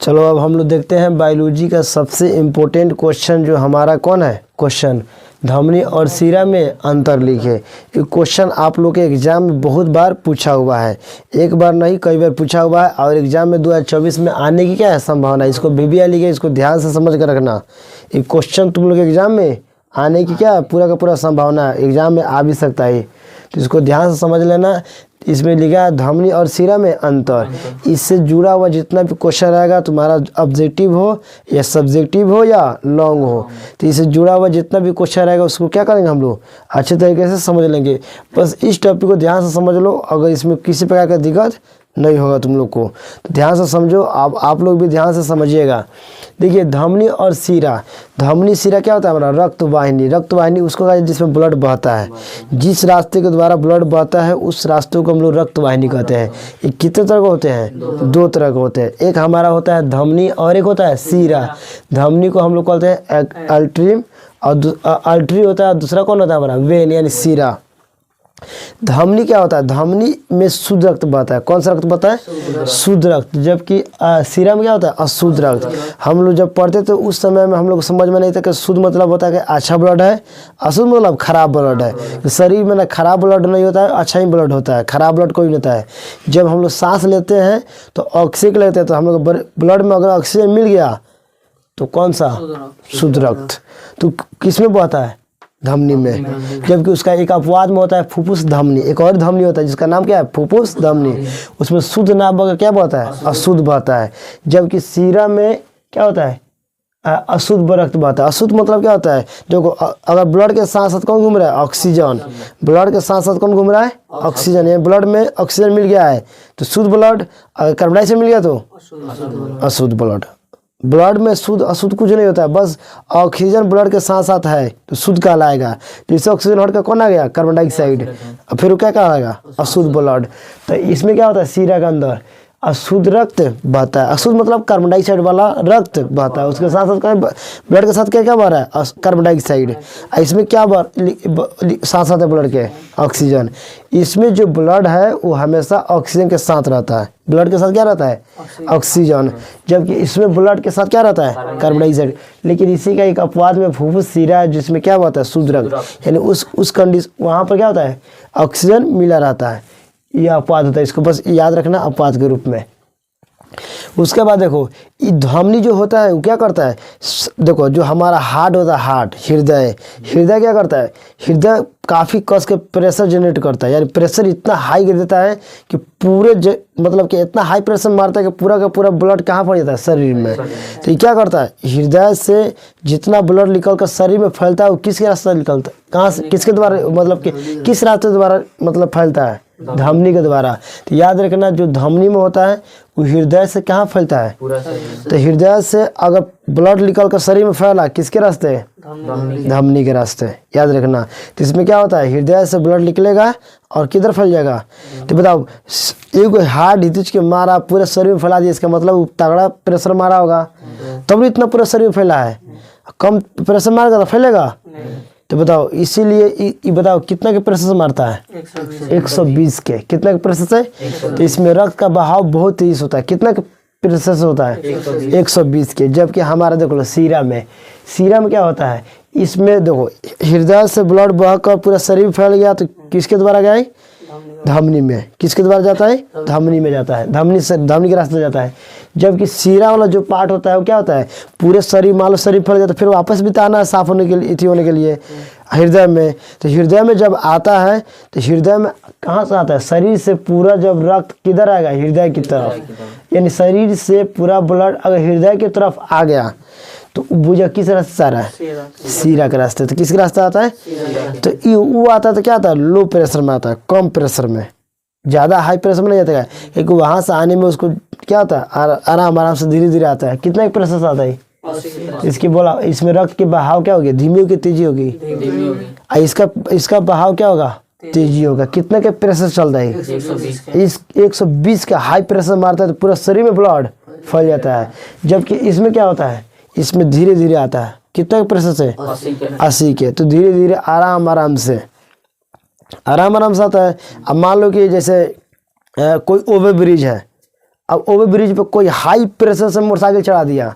चलो अब हम लोग देखते हैं बायोलॉजी का सबसे इम्पोर्टेंट क्वेश्चन जो हमारा कौन है क्वेश्चन, धमनी और शिरा में अंतर लिखे। ये क्वेश्चन आप लोग के एग्जाम में बहुत बार पूछा हुआ है, एक बार नहीं कई बार पूछा हुआ है, और एग्जाम में 2024 में आने की क्या है संभावना। इसको बीबीआई लिखे, इसको ध्यान से समझ कर रखना। ये क्वेश्चन तुम लोग एग्जाम में आने की क्या है पूरा का पूरा संभावना है, एग्जाम में आ भी सकता है, तो इसको ध्यान से समझ लेना। इसमें लिखा है धमनी और शिरा में अंतर। इससे जुड़ा हुआ जितना भी क्वेश्चन रहेगा, तुम्हारा ऑब्जेक्टिव हो या सब्जेक्टिव हो या लॉन्ग हो, तो इससे जुड़ा हुआ जितना भी क्वेश्चन रहेगा उसको क्या करेंगे हम लोग अच्छे तरीके से समझ लेंगे। बस इस टॉपिक को ध्यान से समझ लो, अगर इसमें किसी प्रकार का दिक्कत नहीं होगा तुम लोग को, तो ध्यान से समझो। आप लोग भी ध्यान से समझिएगा। देखिए धमनी और शिरा, धमनी शिरा क्या होता है हमारा रक्त वाहिनी। रक्त वाहिनी उसको कहते हैं जिसमें ब्लड बहता है, जिस रास्ते के द्वारा ब्लड बहता है उस रास्ते को हम लोग रक्त वाहिनी कहते हैं। ये कितने तरह के होते हैं, दो तरह के होते हैं। एक हमारा होता है धमनी और एक होता है शिरा। धमनी को हम लोग कहते हैं अल्ट्रीम और अल्ट्री होता है, दूसरा कौन होता है हमारा वेन यानी शिरा। धमनी क्या होता है, धमनी में शुद्ध रक्त बहता है। कौन सा रक्त बहता है, शुद्ध रक्त, जबकि शिरा में क्या होता है अशुद्ध रक्त। हम लोग जब पढ़ते तो उस समय में हम लोग समझ में नहीं था कि शुद्ध मतलब होता है कि अच्छा ब्लड है, अशुद्ध मतलब खराब ब्लड है। शरीर में ना खराब ब्लड नहीं होता है, अच्छा ही ब्लड होता है, खराब ब्लड कोई नहीं होता है। जब हम लोग सांस लेते हैं तो ऑक्सीजन लेते हैं, तो हम लोग ब्लड में अगर ऑक्सीजन मिल गया तो कौन सा शुद्ध रक्त, तो किस में बहता है धमनी में। जबकि उसका एक अपवाद में होता है फुफ्फुस धमनी, एक और धमनी होता है जिसका नाम क्या है फुफ्फुस धमनी, उसमें शुद्ध ना बहकर क्या बहता है अशुद्ध बहता है। जबकि शिरा में क्या होता है अशुद्ध रक्त बहता है। अशुद्ध मतलब क्या होता है, देखो अगर ब्लड के साथ साथ कौन घूम रहा है ऑक्सीजन, ब्लड के साथ साथ कौन घूम रहा है ऑक्सीजन, ये ब्लड में ऑक्सीजन मिल गया है तो शुद्ध ब्लड, अगर कार्बन डाइऑक्साइड मिल गया तो अशुद्ध ब्लड। ब्लड में शुद्ध अशुद्ध कुछ नहीं होता है, बस ऑक्सीजन ब्लड के साथ साथ है तो शुद्ध कहलाएगा। जैसे ऑक्सीजन हट कर कौन आ गया कार्बन डाइऑक्साइड, फिर वो क्या कहलाएगा अशुद्ध ब्लड। तो इसमें क्या होता है शिरा के अंदर अशुद्ध रक्त बहता है। अशुद्ध मतलब कार्बन डाइऑक्साइड वाला रक्त बहता है, उसके साथ साथ ब्लड के साथ क्या क्या बह रहा है कार्बन डाइऑक्साइड। इसमें क्या साथ साथ है ब्लड के ऑक्सीजन। इसमें जो ब्लड है वो हमेशा ऑक्सीजन के साथ रहता है, ब्लड के साथ क्या रहता है ऑक्सीजन, जबकि इसमें ब्लड के साथ क्या रहता है कार्बन डाइऑक्साइड। लेकिन इसी का एक अपवाद में फुफ्फुस शिरा है जिसमें क्या होता है शुद्ध रक्त, यानी उस कंडीशन वहाँ पर क्या होता है ऑक्सीजन मिला रहता है। यह अपवाद होता है, इसको बस याद रखना अपवाद के रूप में। उसके बाद देखो ये धमनी जो होता है वो क्या करता है, देखो जो हमारा हार्ट होता है हार्ट हृदय, हृदय क्या करता है, हृदय काफ़ी कस के प्रेशर जनरेट करता है, यानी प्रेशर इतना हाई कर देता है कि पूरे मतलब कि इतना हाई प्रेशर मारता है कि पूरा का पूरा ब्लड कहाँ पड़ जाता है शरीर में। तो ये क्या करता है हृदय से जितना ब्लड निकल कर शरीर में फैलता है वो किसके रास्ते से निकलता है, कहाँ से किसके द्वारा मतलब कि किस रास्ते द्वारा मतलब फैलता है धमनी के द्वारा। तो याद रखना जो धमनी में होता है वो हृदय से कहाँ फैलता है, तो हृदय से अगर ब्लड निकल कर शरीर में फैला किसके रास्ते धमनी के रास्ते, याद रखना। तो इसमें क्या होता है हृदय से ब्लड निकलेगा और किधर फैल जाएगा, तो बताओ एक हार्ट हितुच के मारा पूरे शरीर में फैला दिया, इसका मतलब तगड़ा प्रेशर मारा होगा तब भी इतना पूरा शरीर में फैला है, कम प्रेशर मारेगा तो फैलेगा। तो बताओ इसीलिए ये बताओ कितना के प्रेशर से मारता है 120 के, कितना के प्रेशर से। तो इसमें रक्त का बहाव बहुत तेज होता है, कितना के प्रेशर से होता है 120 के। जबकि हमारा देखो शिरा में क्या होता है, इसमें देखो हृदय से ब्लड बहकर पूरा शरीर फैल गया तो किसके द्वारा गया धमनी में, किसके द्वारा जाता है धमनी में जाता है, धमनी से धमनी के रास्ते जाता है। जबकि शिरा वाला जो पार्ट होता है वो क्या होता है पूरे शरीर मान लो शरीर फैल गया तो फिर वापस भी आना है साफ होने के लिए इति होने के लिए हृदय में। तो हृदय में जब आता है तो हृदय में कहाँ से आता है शरीर से पूरा जब रक्त किधर आएगा हृदय की तरफ, यानी शरीर से पूरा ब्लड अगर हृदय की तरफ आ गया तो बुझा किस रास्ते से आ रहा है शिरा के रास्ते। तो किसके रास्ते आता है, तो वो आता है तो क्या आता है लो प्रेशर में आता है, कम प्रेशर में, ज़्यादा हाई प्रेशर में नहीं आता है, क्योंकि वहाँ से आने में उसको क्या होता है आराम आराम से धीरे धीरे आता है। कितना प्रेशर से आता है इसकी बोला, इसमें रक्त की बहाव क्या होगी धीमी होगी तेजी होगी, इसका बहाव क्या होगा तेजी होगा। कितने के प्रेशर चलता है इस 120 का हाई प्रेशर मारता है तो पूरा शरीर में ब्लड फैल जाता है। जबकि इसमें क्या होता है इसमें धीरे धीरे आता है, कितना के प्रेशर से 80 के, तो धीरे धीरे आराम आराम से आता है। अब मान लो कि जैसे कोई ओवर ब्रिज है, अब ओवर ब्रिज पे कोई हाई प्रेशर से मोटरसाइकिल चढ़ा दिया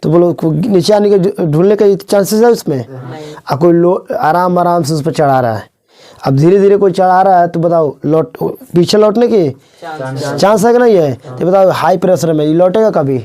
तो बोलो नीचे आने के ढूंढने का चांसेस है उसमें। अब कोई आराम आराम से उस पर चढ़ा रहा है, अब धीरे धीरे कोई चढ़ा रहा है तो बताओ पीछे लौटने की चांस है कि नहीं है? तो बताओ हाई प्रेशर में ये लौटेगा कभी?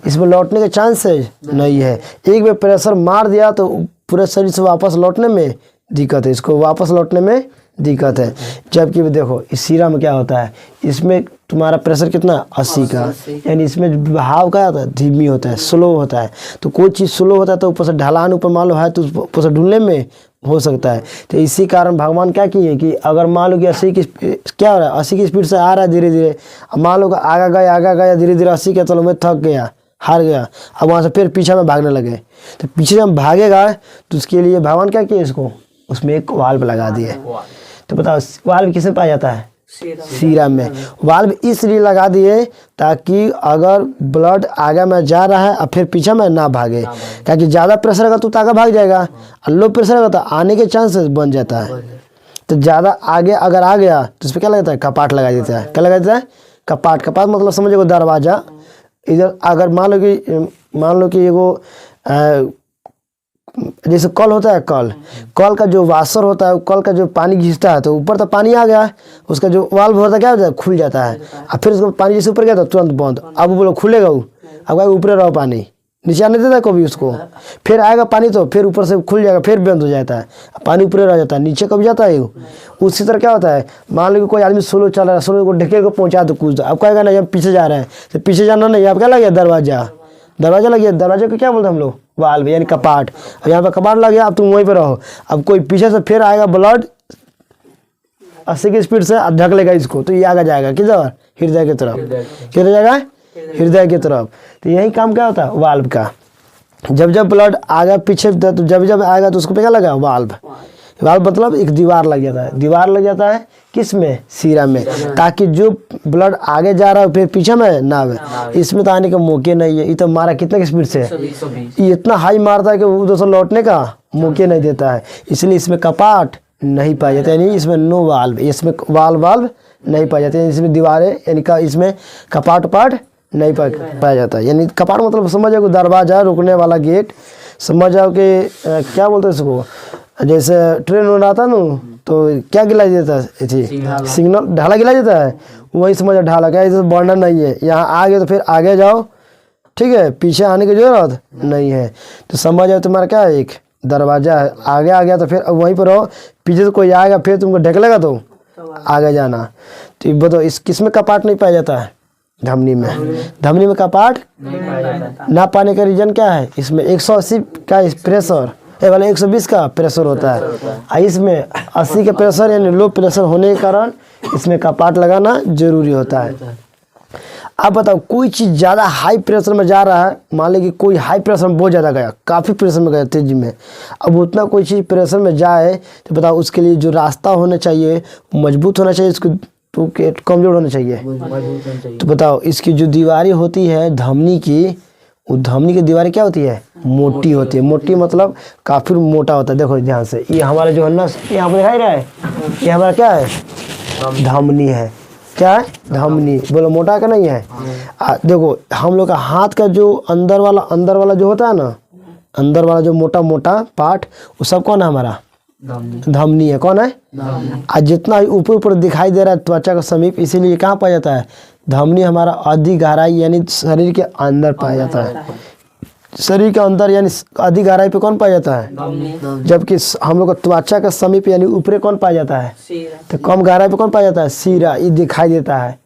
इसमें लौटने के चांस है नहीं है। एक बार प्रेशर मार दिया तो पूरे शरीर से वापस लौटने में दिक्कत है, इसको वापस लौटने में दिक्कत है। जबकि देखो इस सीरा में क्या होता है, इसमें तुम्हारा प्रेशर कितना 80 का, यानी इसमें बहाव क्या होता है धीमी होता है, स्लो होता है। तो कोई चीज़ स्लो होता है तो ऊपर से ढलान ऊपर मान लो है तो ऊपर से ढूंढने में हो सकता है। तो इसी कारण भगवान क्या किए कि अगर मान लो कि 80 की क्या हो रहा है 80 की स्पीड से आ रहा है धीरे धीरे, अब मान लो आगा गया धीरे धीरे 80 के, चलो मैं थक गया हार गया, अब वहाँ से फिर पीछे में भागने लगे। तो पीछे जब भागेगा तो उसके लिए भगवान क्या किए इसको उसमें एक वाल्व लगा दिए। तो बताओ वाल्व किसमें पाया जाता है? सीरा में। वाल्व इसलिए लगा दिए ताकि अगर ब्लड आगे में जा रहा है और फिर पीछे में ना भागे, क्योंकि ज़्यादा प्रेशर रहेगा तो आगे भाग जाएगा और लो प्रेशर रहेगा तो आने के चांसेस बन जाता है। तो ज़्यादा आगे अगर आ गया तो उस पर क्या लगता है कपाट लगा देता है। क्या लगा देता है? कपाट मतलब समझो दरवाज़ा। इधर अगर मान लो कि एगो जैसे कल होता है, कल का जो वाशर होता है, कल का जो पानी घिसता है तो ऊपर तो पानी आ गया, उसका जो वाल्व होता है क्या होता है खुल जाता है, और फिर उसको पानी जैसे ऊपर गया तो तुरंत बंद। अब बोलो खुलेगा वो, अब ऊपर रहो पानी नीचे आने देता है कभी उसको, फिर आएगा पानी तो फिर ऊपर से खुल जाएगा फिर बंद हो जाता है, पानी ऊपर रह जाता है नीचे कभी जाता है। उसी तरह क्या होता है मान लो कि कोई आदमी स्लो चल रहा है, स्लो को ढकेल को पहुँचा दो कुछ, अब कहेगा ना जब पीछे जा रहे हैं तो पीछे जाना नहीं, आप क्या लग गया दरवाजा लग गया, दरवाजे को क्या बोलते हैं हम लोग वाल्व यानी कपाट। अब यहाँ पे कपाट लग गया अब तुम वहीं पे रहो, अब कोई पीछे से फिर आएगा ब्लड 80 की स्पीड से ढक लेगा इसको तो ये आगे जाएगा किस जगह हृदय की तरफ, किधर जाएगा हृदय की तरफ। तो यही काम क्या होता है वाल्व का, जब ब्लड आगे पीछे तो जब आएगा तो उसको पे क्या लगा वाल्व मतलब एक दीवार लग जाता है किस में सीरा में, ताकि जो ब्लड आगे जा रहा है फिर पीछे में ना आवे। इसमें तो आने के मौके नहीं है, ये तो मारा कितने की स्पीड से, ये इतना हाई मारता है कि उधर से लौटने का मौके नहीं देता है, इसलिए इसमें कपाट नहीं पाए जाते, यानी इसमें नो वाल्व, इसमें वाल्व नहीं पाए जाते, इसमें दीवारें यानी इसमें कपाट नहीं पाया जाता। यानी कपाट मतलब समझ जाओ दरवाजा रुकने वाला गेट, समझ जाओ कि क्या बोलते हैं इसको, जैसे ट्रेन में आता ना तो क्या गिला देता है सिग्नल ढाला गिला देता है, वही समझ ढाला क्या जैसे बर्नर नहीं है, यहाँ आ गए तो फिर आगे जाओ ठीक है, पीछे आने की जरूरत नहीं है। तो समझ जाओ तुम्हारा क्या है एक दरवाजा है, आगे आ गया तो फिर वहीं पर रहो, पीछे से कोई आएगा फिर तुमको ढकेलेगा तो आगे जाना। तो बताओ इस किसमें कपाट नहीं पाया जाता है? धमनी में कपाट ना पाने का रीजन क्या है? इसमें 180 का प्रेशर वाला 120 का प्रेशर होता है, इसमें 80 का प्रेशर यानी लो प्रेशर होने के कारण इसमें कपाट लगाना जरूरी होता है। अब बताओ कोई चीज़ ज़्यादा हाई प्रेशर में जा रहा है, मान लीजिए कि कोई हाई प्रेशर में बहुत ज़्यादा गया, काफ़ी प्रेशर में गया तेजी में, अब उतना कोई चीज़ प्रेशर में जाए तो बताओ उसके लिए जो रास्ता होना चाहिए मजबूत होना चाहिए, इसको तो कमज़ोर होना चाहिए। तो बताओ इसकी जो दीवारें होती है धमनी की, वो धमनी की दीवारें क्या होती है मोटी होती है, मोटी मतलब काफ़ी मोटा होता है। देखो ध्यान से ये हमारा जो है नस यहाँ पर दिखाई रहा है, ये हमारा क्या है धमनी है, क्या है धमनी, बोलो मोटा का नहीं है। देखो हम लोग का हाथ का जो अंदर वाला जो होता है ना, अंदर वाला जो मोटा पार्ट वो सब कौन है हमारा धमनी है, कौन है आज जितना ऊपर दिखाई दे रहा है त्वचा का समीप, इसीलिए कहाँ पाया जाता है धमनी हमारा अधिक गहराई यानी शरीर के अंदर पाया जाता है, शरीर के अंदर यानी अधिक गहराई पे कौन पाया जाता है, जबकि हम लोग का त्वचा का समीप यानी ऊपर कौन पाया जाता है, तो कम गहराई पे कौन पाया जाता है सीरा, ये दिखाई देता है,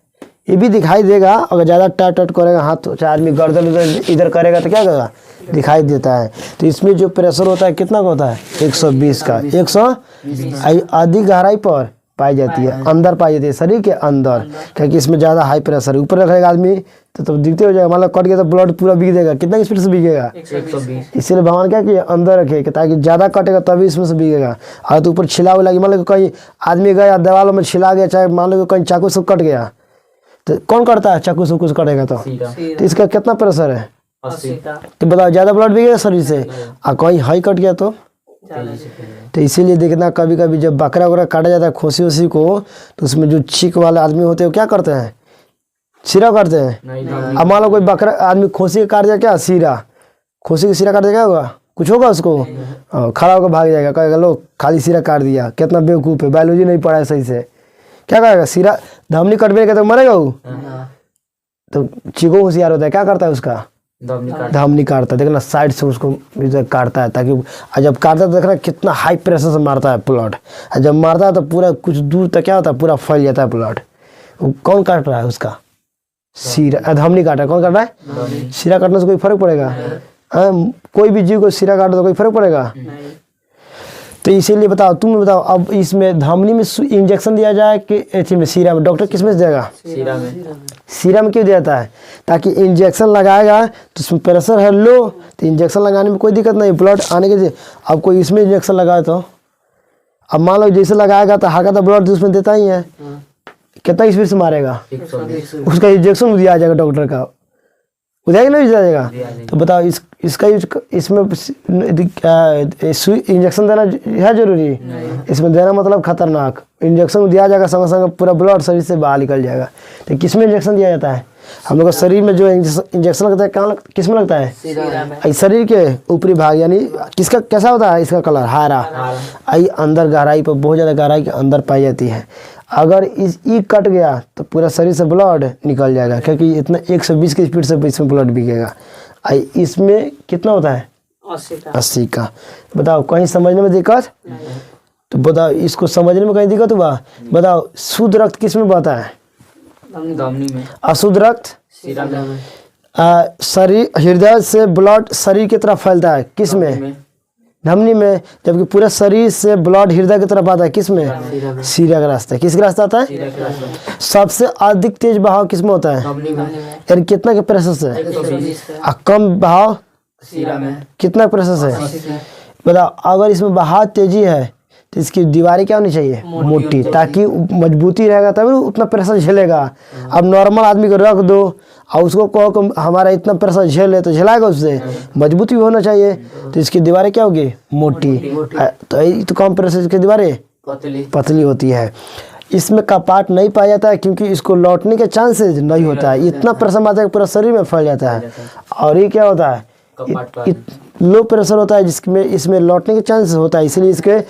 ये भी दिखाई देगा अगर ज़्यादा टट करेगा हाथ तो आदमी गर्दन इधर करेगा तो क्या करेगा दिखाई देता है। तो इसमें जो प्रेशर होता है कितना का होता है 120 का, 120 अधिक गहराई पर पाई जाती है, अंदर पाई जाती है शरीर के अंदर, क्योंकि इसमें ज़्यादा हाई प्रेशर है। ऊपर रखेगा आदमी तो दिखते हो जाएगा, मतलब कट गया तो ब्लड पूरा बिक जाएगा, कितना स्पीड से बिकेगा 120। इसलिए भगवान क्या किया अंदर रखे ताकि ज़्यादा कटेगा तभी इसमें से बिकेगा। और तो ऊपर छिला हुआ लगी, मान लो कहीं आदमी गया दीवारों में छिला गया, चाहे मान लो कहीं चाकू से कट गया तो कौन कटता है चाकू से कुछ कटेगा तो इसका कितना प्रेशर है 80। तो बताओ ज़्यादा ब्लड बिकेगा शरीर से, और कहीं हाई कट गया तो इसीलिए देखना कभी कभी जब बकरा वगैरह काटा जाता है खोसी वोसी को, तो उसमें जो छीक वाले आदमी होते हैं वो क्या करते हैं सिरा काटते हैं। अब मान लो कोई बकरा आदमी खोसी काट दिया, क्या सिरा, खोसी का सिरा काट दिया, क्या होगा, कुछ होगा उसको? खड़ा होकर भाग जाएगा, कहेगा लो खाली सिरा काट दिया, कितना बेवकूफ़ है, बायोलॉजी नहीं पढ़ा है सही से। क्या कहेगा, सिरा धमनी कटने के तो मरेगा वो। तो चीको होशियार होता है, क्या करता है उसका, धमनी काटता है, देखना साइड से उसको काटता है, ताकि जब काटता है तो देखना कितना हाई प्रेशर से मारता है ब्लड। जब मारता है तो पूरा कुछ दूर तक क्या होता है, पूरा फैल जाता है ब्लड। कौन काट रहा है उसका, सिरा, धमनी काट रहा है। कौन काट रहा है, सिरा काटने से कोई फर्क पड़ेगा? कोई भी जीव को सिरा काटो तो कोई फर्क पड़ेगा? तो इसीलिए बताओ, तुम बताओ, अब इसमें धमनी में इंजेक्शन दिया जाए कि एथी में, सिरा में? डॉक्टर किस में से देगा, सिरा में क्यों देता है? ताकि इंजेक्शन लगाएगा तो उसमें प्रेशर है लो, तो इंजेक्शन लगाने में कोई दिक्कत नहीं, ब्लड आने के। अब कोई इसमें इंजेक्शन लगाए तो, अब मान लो जैसे लगाएगा तो हाका तो ब्लड उसमें देता ही है, कितना स्पीड से मारेगा, उसका इंजेक्शन दिया जाएगा डॉक्टर का, उधर नहीं दिया जाएगा। तो बताओ इसका इसमें इंजेक्शन देना है जरूरी? इसमें देना मतलब खतरनाक, इंजेक्शन दिया जाएगा संग संग पूरा ब्लड शरीर से बाहर निकल जाएगा। तो किस में इंजेक्शन दिया जाता है? हम लोग को शरीर में जो इंजेक्शन लगता है कहाँ किस में लगता है? शरीर के ऊपरी भाग, यानी किसका कैसा होता है इसका कलर, हरा। आई अंदर गहराई पर, बहुत ज़्यादा गहराई के अंदर पाई जाती है। अगर इस ई कट गया तो पूरा शरीर से ब्लड निकल जाएगा, क्योंकि इतना 120 की स्पीड से इसमें ब्लड बिकेगा। आई इसमें कितना होता है, 80 का। बताओ कहीं समझने में दिक्कत? तो बताओ इसको समझने में कहीं दिक्कत हुआ? बताओ शुद्ध रक्त किस में बहता है, धमनी में। अशुद्ध रक्त शरीर, हृदय से ब्लड शरीर की तरफ फैलता है, किस में, धमनी में। जबकि पूरे शरीर से ब्लड हृदय की तरफ आता है, किस में, सिरा का रास्ता। किसका रास्ता आता है? सबसे अधिक तेज बहाव किस में होता है, यानी कितना के प्रेशर से, और कम बहाव कितना प्रेशर से? बताओ अगर इसमें बहाव तेजी है तो इसकी दीवारें क्या होनी चाहिए, मोटी, ताकि मजबूती रहेगा तभी उतना प्रेशर झेलेगा। अब नॉर्मल आदमी को रख दो और उसको कहो कि हमारा इतना प्रेशर झेले, तो झेलाएगा उससे, मजबूती भी होना चाहिए। तो इसकी दीवारें क्या होगी, मोटी। तो कम प्रेशर की दीवारें पतली होती है। इसमें कपाट नहीं पाया जाता है क्योंकि इसको लौटने के चांसेस नहीं होता है, इतना प्रेशर आता है पूरा शरीर में फैल जाता है। और ये क्या होता है, लो प्रेशर होता है जिसमें इसमें लौटने के चांसेस होता है, इसलिए इसके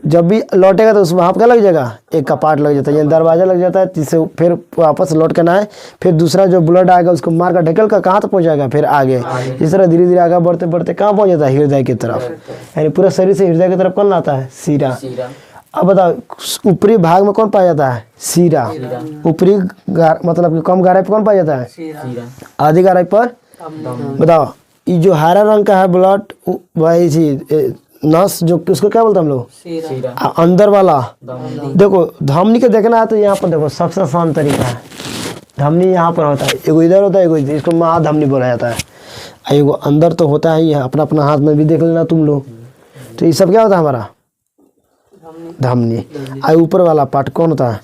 जब भी लौटेगा तो उसमें वहाँ क्या लग जाएगा, एक कपाट लग जाता है, यानी दरवाजा लग जाता है, जिससे फिर वापस लौट कर ना आए, फिर दूसरा जो ब्लड आएगा उसको मार कर ढकेल कर कहाँ तक पहुँच जाएगा, फिर आगे। इस तरह धीरे धीरे आगे बढ़ते बढ़ते कहाँ पहुँच जाता है, हृदय की तरफ। यानी पूरा शरीर से हृदय की तरफ कौन लाता है, सिरा। अब बताओ ऊपरी भाग में कौन पाया जाता है, सिरा। ऊपरी मतलब कि कम गहराई पर कौन पाया जाता है, आधी गहराई पर। बताओ ये जो हरा रंग का है ब्लड, वही चीज नस जो उसको क्या बोलते हैं हम लोग, अंदर वाला। देखो धमनी के देखना है तो यहाँ पर देखो सबसे आसान तरीका है, धमनी यहाँ पर होता है, एगो इधर होता है, एगो इधर, इसको महाधमनी बोला जाता है। एगो अंदर तो होता है, अपना अपना हाथ में भी देख लेना तुम लोग। तो ये सब क्या होता है हमारा, धमनी। आई ऊपर वाला पार्ट कौन होता है,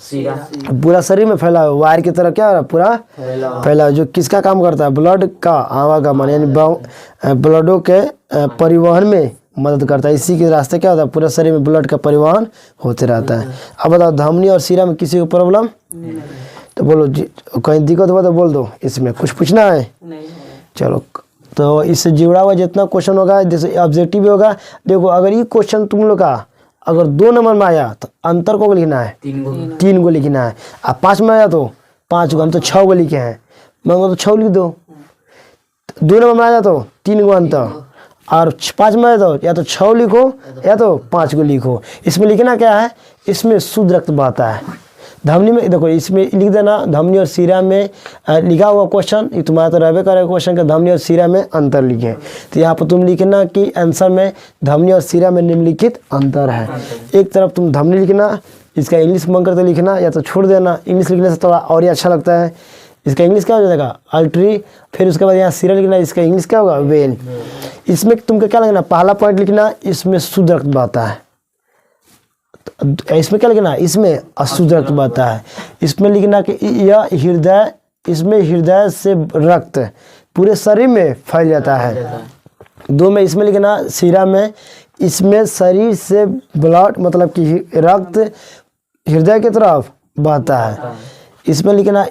पूरा शरीर में फैला हुआ वायर की तरह, क्या हो रहा है, पूरा फैला, जो किसका काम करता है, ब्लड का आवागमन, यानी ब्लडों के परिवहन में मदद करता है। इसी के रास्ते क्या होता है, पूरा शरीर में ब्लड का परिवहन होते रहता है। अब बताओ धमनी और सिरा में किसी को प्रॉब्लम, तो बोलो जी, कहीं दिक्कत हुआ तो बोल दो, इसमें कुछ पूछना है। चलो तो इससे जुड़ा हुआ जितना क्वेश्चन होगा, जैसे ऑब्जेक्टिव भी होगा। देखो अगर ये क्वेश्चन तुम लोग का अगर 2 नंबर में आया तो अंतर को लिखना है, 3 को लिखना है। अब 5 में आया तो 5 को, हम तो 6 को लिखे हैं, मैं तो 6 लिख दो। 2 नंबर में आया तो 3 को अंतर, और 5 में आया तो या तो 6 लिखो या तो 5 को लिखो। इसमें लिखना क्या है, इसमें शुद्ध रक्त बहता है। धमनी में देखो इसमें लिख देना, धमनी और सिरा में लिखा हुआ क्वेश्चन, ये तुम्हारा तो रहबे करेगा क्वेश्चन का, धमनी और सिरा में अंतर लिखे। तो यहाँ पर तुम लिखना कि आंसर में धमनी और सिरा में निम्नलिखित अंतर है। एक तरफ तुम धमनी लिखना, इसका इंग्लिश मन करते लिखना, या तो छोड़ देना, इंग्लिश लिखने से थोड़ा और ही अच्छा लगता है। इसका इंग्लिश क्या हो जाएगा, अल्ट्री। फिर उसके बाद यहाँ सिरा लिखना, इसका इंग्लिश क्या होगा, वेन। इसमें तुमको क्या लिखना, पहला पॉइंट लिखना, इसमें शुद्ध रक्त बहता है। इसमें क्या लिखना, इसमें अशुद्ध रक्त बहता है। इसमें लिखना कि यह हृदय, इसमें हृदय से रक्त पूरे शरीर में फैल जाता है। 2 में इसमें लिखना, सिरा में, इसमें शरीर से ब्लड मतलब कि रक्त हृदय की तरफ बहता है। इसमें लिखना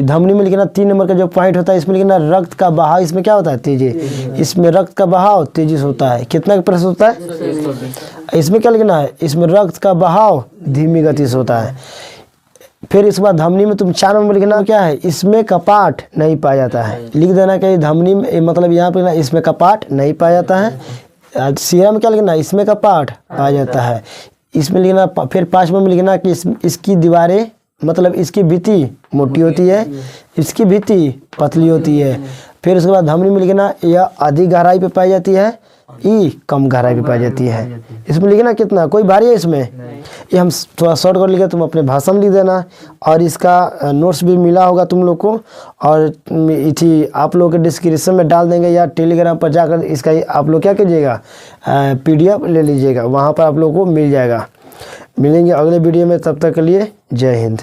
धमनी में लिखना 3 नंबर का जो पॉइंट होता है, इसमें लिखना रक्त का बहाव, इसमें क्या होता है तेजी, इसमें रक्त का बहाव तेजी से होता है। कितना का प्रश्न होता है, इसमें क्या लिखना है, इसमें रक्त का बहाव धीमी गति से होता है। फिर इसके बाद धमनी में तुम 4 नंबर लिखना क्या है, इसमें कपाट नहीं पाया जाता है। लिख देना कि धमनी में मतलब यहाँ पे लिखना इसमें कपाट नहीं पाया जाता है। सीरा में क्या लिखना, इसमें कपाट पाया जाता है। इसमें लिखना फिर 5 में लिखना कि इसकी दीवारें मतलब इसकी भित्ति मोटी होती है, इसकी भित्ति पतली होती है। फिर उसके बाद धमनी में लिखना यह अधिक गहराई पे पाई जाती है, ई कम गहराई पे पाई जाती है। इसमें लिखना कितना, कोई भारी है इसमें, ये हम थोड़ा शॉर्ट कर लिखे, तुम अपने भाषा में लिख देना। और इसका नोट्स भी मिला होगा तुम लोग को, और इसी आप लोग के डिस्क्रिप्शन में डाल देंगे या टेलीग्राम पर जाकर इसका आप लोग क्या कीजिएगा, PDF ले लीजिएगा, वहाँ पर आप लोग को मिल जाएगा। मिलेंगे अगले वीडियो में, तब तक के लिए जय हिंद।